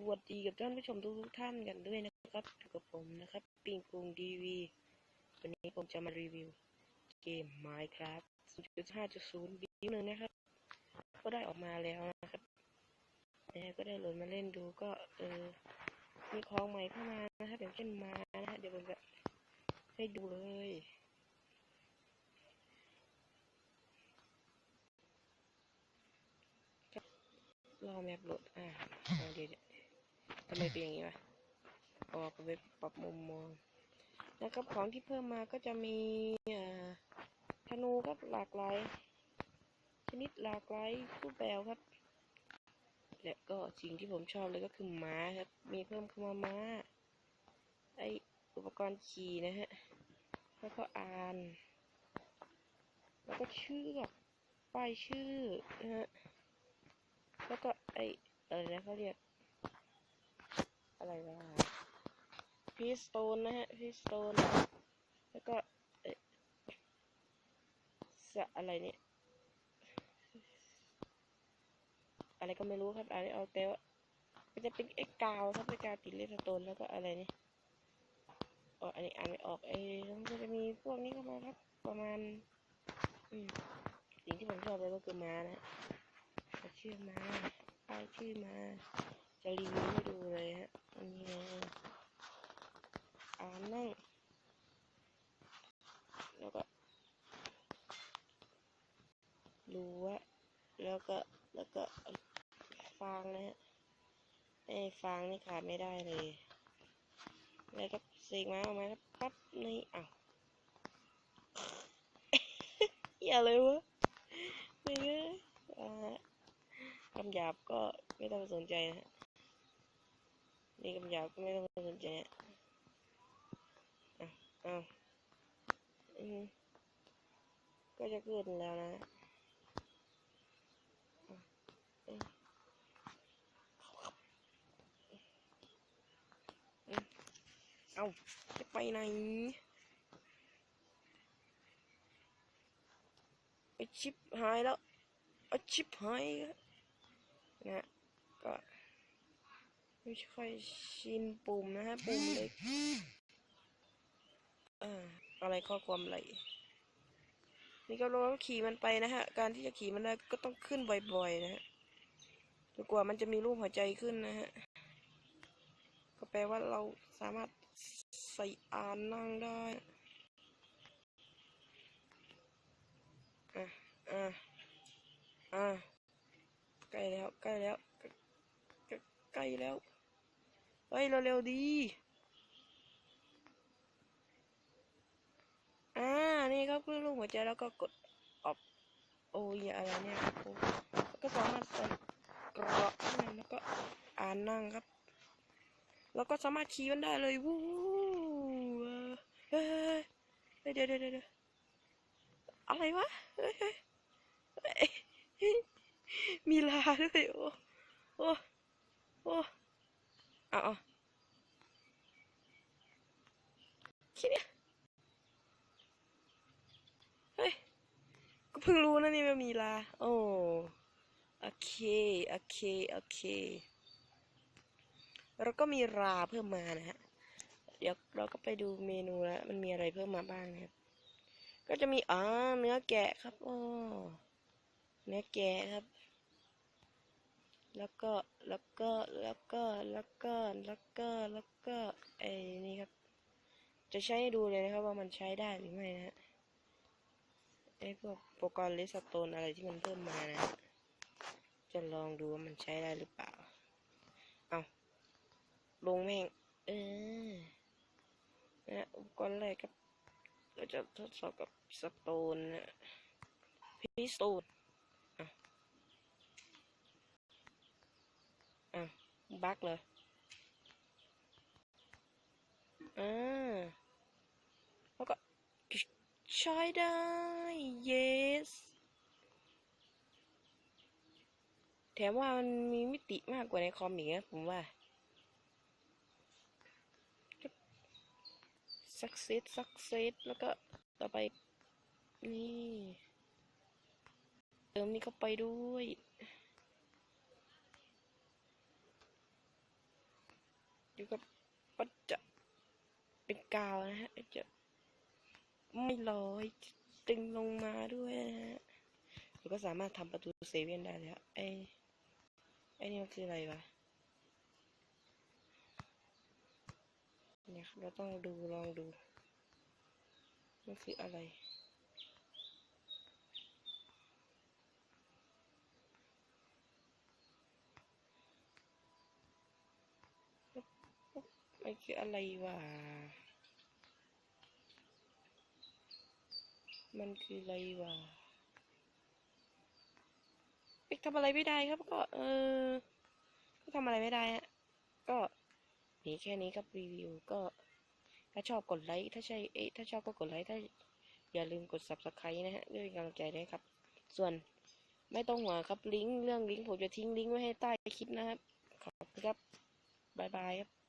วัสดีกับท่านผู้ชมทุกท่านกันด้วยนะครับอยู่กับผมนะครับปิงปองดีวีวันนี้ผมจะมารีวิวเกม Minecraft 0.5.0 บิว1นะครับก็ได้ออกมาแล้วนะครับก็ได้โหลดมาเล่นดูก็มีของใหม่เข้ามานะครับอย่างเช่นมานะฮะเดี๋ยวผมจะให้ดูเลยรอแมปโหลดเดี๋ยวทำไมเป็นอย่างนี้วะออกไปปรับมุมมองนะครับของที่เพิ่มมาก็จะมีธนูครับหลากหลายชนิดหลากหลายรูปแบบครับและก็สิ่งที่ผมชอบเลยก็คือม้าครับมีเพิ่มเข้ามาม้าอุปกรณ์ขี่นะฮะแล้วก็แล้วก็เชือกป้ายชื่อนะฮะแล้วก็อะไรนะเขาเรียกอะไรวะพีสโตนนะฮะพีสโตนแล้วก็อะไรเนี่ยอะไรก็ไม่รู้ครับอะไรเอาแต่ว่ามันจะเป็นกาวครับกาวติดเลสโตนแล้วก็อะไรนี่อันนี้อ่านไม่ออกมันจะมีพวกนี้เข้ามาครับประมาณสิ่งที่ผมชอบเลยก็คือม้านะชื่อม้าป้ายชื่อม้าจะรีวิวให้ดูเลยฮะอันนี้นั่งแล้วก็รั้วแล้วก็ฟางนะฮะฟางนี่ขาดไม่ได้เลยแล้วก็สีม้าออกมาครับปั๊บนี่อย่าเลยวะไม่เงี้ยคำหยาบก็ไม่ต้องสนใจนะนี่คำหยาบก็ไม่ต้องสนใจก็จะเกิดแล้วนะจะไปไหนชิปหายแล้วชิปหายนะก็ไม่ค่อยชินปุ่มนะฮะปุ่มเล็กอะไรข้อความอะไรนี่ก็ลองขี่มันไปนะฮะการที่จะขี่มันได้ก็ต้องขึ้นบ่อยๆนะฮะจนกว่ามันจะมีรูปหัวใจขึ้นนะฮะก็แปลว่าเราสามารถใส่นั่งได้ใกล้แล้วใกล้แล้วเฮ้ยเร็วๆดีนี่ครับคือรูปหัวใจแล้วก็กดออกอะไรเนี่ยก็สามารถใส่กรอบแล้วก็นั่งครับแล้วก็สามารถขี่มันได้เลยวู้เดี๋ยวอะไรวะมีลาด้วยโอ้คิดเนี่ยเฮ้ยก็เพิ่งรู้นะนี่มันมีลาโอเคแล้วก็มีราเพิ่มมานะฮะเดี๋ยวเราก็ไปดูเมนูแล้วมันมีอะไรเพิ่มมาบ้างนะครับก็จะมีเนื้อแกะครับเนื้อแกะครับแล้วก็นี่ครับจะใช้ให้ดูเลยนะครับว่ามันใช้ได้หรือไม่นะฮะพวกอุปกรณ์เลสโตนอะไรที่มันเพิ่มมานะจะลองดูว่ามันใช้ได้หรือเปล่าลงแม่งนะอุปกรณ์แรกครับเราจะทดสอบกับสโตนนะพิสโตนบั๊กเลยแล้วก็ใช้ได้ yes แถมว่ามันมีมิติมากกว่าในคอมอีกนะผมว่าsuccess แล้วก็ต่อไปนี่เติมนี่เข้าไปด้วย ดูครับก็จะเป็นกาวนะฮะจะไม่ลอยตึงลงมาด้วยนะฮะแล้วก็สามารถทำประตูเซเว่นได้แล้วไอ้นี่มันคืออะไรวะเนี่ยเราต้องลองดูมันคืออะไรมันคืออะไรวะมันคืออะไรวะทำอะไรไม่ได้ครับก็ก็ทำอะไรไม่ได้ฮะก็มีแค่นี้ครับรีวิวก็ถ้าชอบกดไลค์ถ้าใช่ถ้าชอบก็กดไลค์ถ้าอย่าลืมกด subscribe นะฮะด้วยกำลังใจด้วยครับส่วนไม่ต้องห่วงครับลิงก์ผมจะทิ้งลิงก์ไว้ให้ใต้คลิปนะครับขอบคุณครับบ๊ายบายครับ